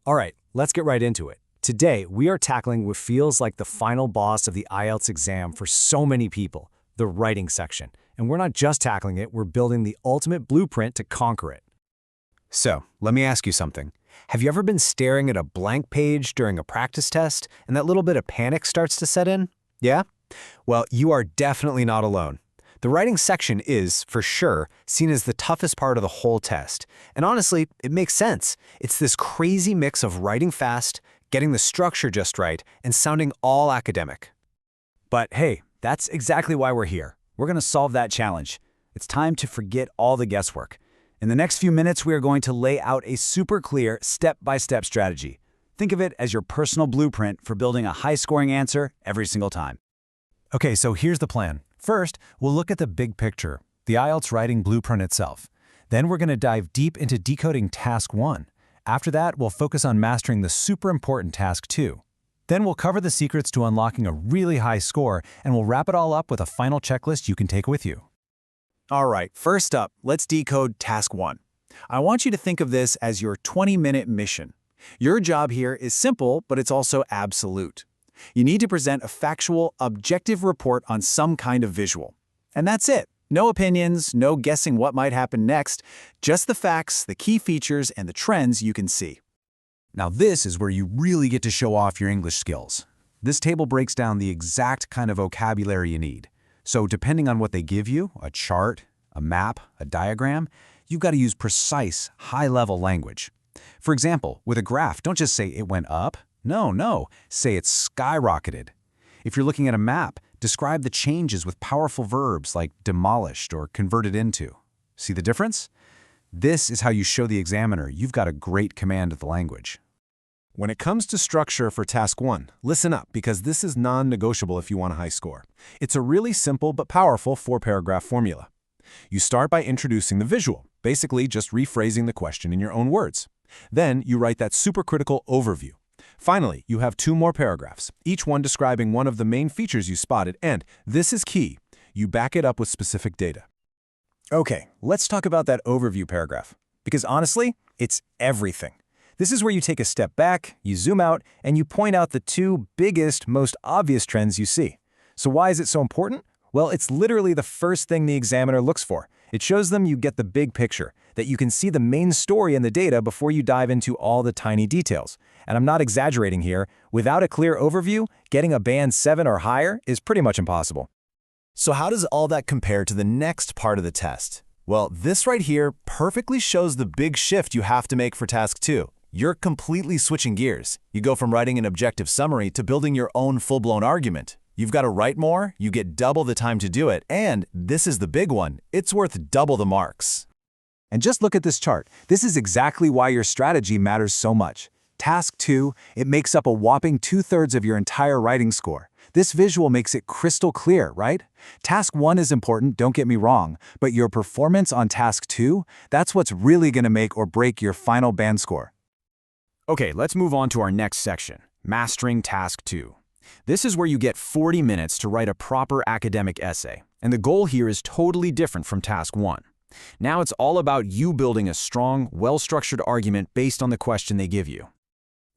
All right, let's get right into it. Today, we are tackling what feels like the final boss of the IELTS exam for so many people, the writing section. And we're not just tackling it, we're building the ultimate blueprint to conquer it. So, let me ask you something. Have you ever been staring at a blank page during a practice test and that little bit of panic starts to set in? Yeah? Well, you are definitely not alone. The writing section is, for sure, seen as the toughest part of the whole test. And honestly, it makes sense. It's this crazy mix of writing fast, getting the structure just right, and sounding all academic. But hey, that's exactly why we're here. We're going to solve that challenge. It's time to forget all the guesswork. In the next few minutes, we are going to lay out a super clear step-by-step strategy. Think of it as your personal blueprint for building a high-scoring answer every single time. Okay, so here's the plan. First, we'll look at the big picture, the IELTS writing blueprint itself. Then we're going to dive deep into decoding Task 1. After that, we'll focus on mastering the super important Task 2. Then we'll cover the secrets to unlocking a really high score, and we'll wrap it all up with a final checklist you can take with you. All right, first up, let's decode Task 1. I want you to think of this as your 20-minute mission. Your job here is simple, but it's also absolute. You need to present a factual, objective report on some kind of visual. And that's it. No opinions, no guessing what might happen next, just the facts, the key features, and the trends you can see. Now this is where you really get to show off your English skills. This table breaks down the exact kind of vocabulary you need. So depending on what they give you, a chart, a map, a diagram, you've got to use precise, high-level language. For example, with a graph, don't just say it went up. No, say it's skyrocketed. If you're looking at a map, describe the changes with powerful verbs like demolished or converted into. See the difference? This is how you show the examiner you've got a great command of the language. When it comes to structure for Task 1, listen up because this is non-negotiable if you want a high score. It's a really simple but powerful 4-paragraph formula. You start by introducing the visual, basically just rephrasing the question in your own words. Then you write that supercritical overview. Finally, you have 2 more paragraphs, each one describing one of the main features you spotted, and this is key, you back it up with specific data. Okay, let's talk about that overview paragraph, because honestly, it's everything. This is where you take a step back, you zoom out, and you point out the 2 biggest, most obvious trends you see. So why is it so important? Well, it's literally the first thing the examiner looks for. It shows them you get the big picture, that you can see the main story in the data before you dive into all the tiny details. And I'm not exaggerating here, without a clear overview, getting a band 7 or higher is pretty much impossible. So how does all that compare to the next part of the test? Well, this right here perfectly shows the big shift you have to make for Task 2. You're completely switching gears. You go from writing an objective summary to building your own full-blown argument. You've got to write more, you get double the time to do it, and this is the big one, it's worth double the marks. And just look at this chart. This is exactly why your strategy matters so much. Task 2, it makes up a whopping 2/3 of your entire writing score. This visual makes it crystal clear, right? Task 1 is important, don't get me wrong, but your performance on Task 2, that's what's really going to make or break your final band score. Okay, let's move on to our next section, Mastering Task 2. This is where you get 40 minutes to write a proper academic essay, and the goal here is totally different from Task 1. Now it's all about you building a strong, well-structured argument based on the question they give you.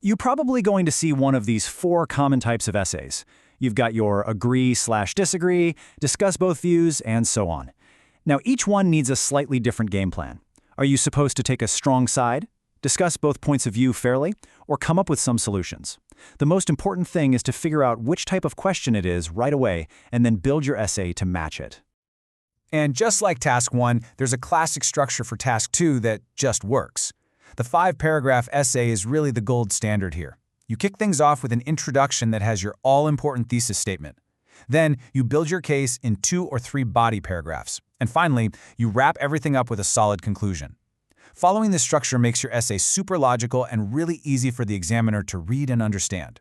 You're probably going to see one of these 4 common types of essays. You've got your agree/disagree, discuss both views, and so on. Now each one needs a slightly different game plan. Are you supposed to take a strong side, discuss both points of view fairly, or come up with some solutions? The most important thing is to figure out which type of question it is right away and then build your essay to match it. And just like Task 1, there's a classic structure for Task 2 that just works. The 5-paragraph essay is really the gold standard here. You kick things off with an introduction that has your all-important thesis statement. Then you build your case in 2 or 3 body paragraphs. And finally, you wrap everything up with a solid conclusion. Following this structure makes your essay super logical and really easy for the examiner to read and understand.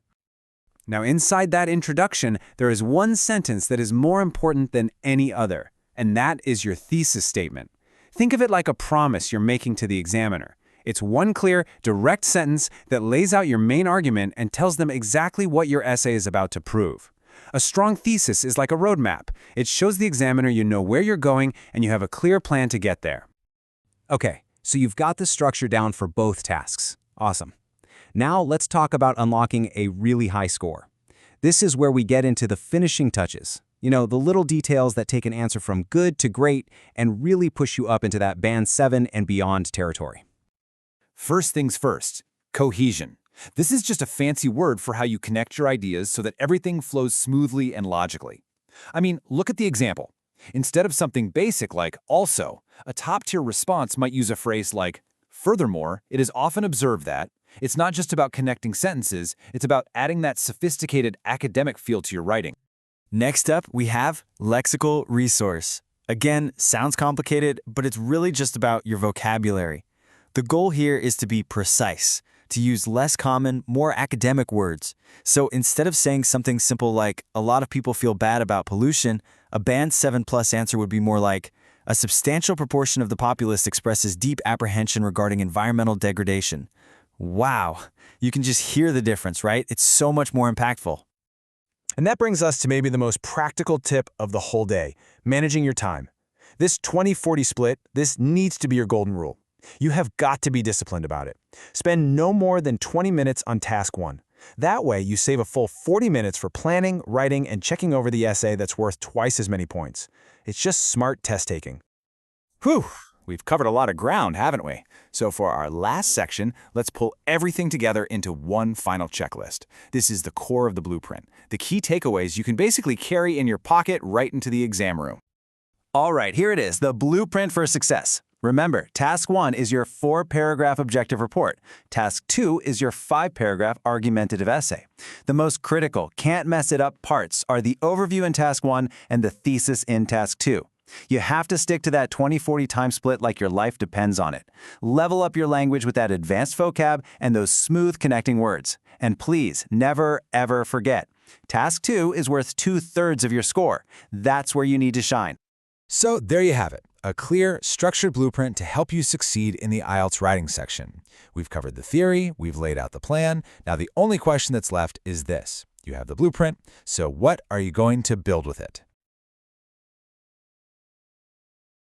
Now, inside that introduction, there is one sentence that is more important than any other, and that is your thesis statement. Think of it like a promise you're making to the examiner. It's one clear, direct sentence that lays out your main argument and tells them exactly what your essay is about to prove. A strong thesis is like a roadmap. It shows the examiner you know where you're going and you have a clear plan to get there. Okay, so you've got the structure down for both tasks. Awesome. Now let's talk about unlocking a really high score. This is where we get into the finishing touches. The little details that take an answer from good to great and really push you up into that band 7 and beyond territory. First things first, cohesion. This is just a fancy word for how you connect your ideas so that everything flows smoothly and logically. I mean, look at the example. Instead of something basic like also, a top-tier response might use a phrase like, furthermore, it is often observed that. It's not just about connecting sentences, it's about adding that sophisticated academic feel to your writing. Next up, we have lexical resource. Again, sounds complicated, but it's really just about your vocabulary. The goal here is to be precise, to use less common, more academic words. So instead of saying something simple like, a lot of people feel bad about pollution, a band 7+ answer would be more like, a substantial proportion of the populace expresses deep apprehension regarding environmental degradation. Wow, you can just hear the difference, right? It's so much more impactful. And that brings us to maybe the most practical tip of the whole day, managing your time. This 20-40 split, this needs to be your golden rule. You have got to be disciplined about it. Spend no more than 20 minutes on task 1. That way, you save a full 40 minutes for planning, writing, and checking over the essay that's worth twice as many points. It's just smart test taking. Whew, we've covered a lot of ground, haven't we? So for our last section, let's pull everything together into one final checklist. This is the core of the blueprint. The key takeaways you can basically carry in your pocket right into the exam room. All right, here it is, the blueprint for success. Remember, Task 1 is your 4-paragraph objective report. Task 2 is your 5-paragraph argumentative essay. The most critical, can't mess it up parts are the overview in Task 1 and the thesis in Task 2. You have to stick to that 20-40 time split like your life depends on it. Level up your language with that advanced vocab and those smooth connecting words. And please, never, ever forget, Task 2 is worth 2/3 of your score. That's where you need to shine. So there you have it, a clear, structured blueprint to help you succeed in the IELTS writing section. We've covered the theory, we've laid out the plan. Now the only question that's left is this. You have the blueprint, so what are you going to build with it?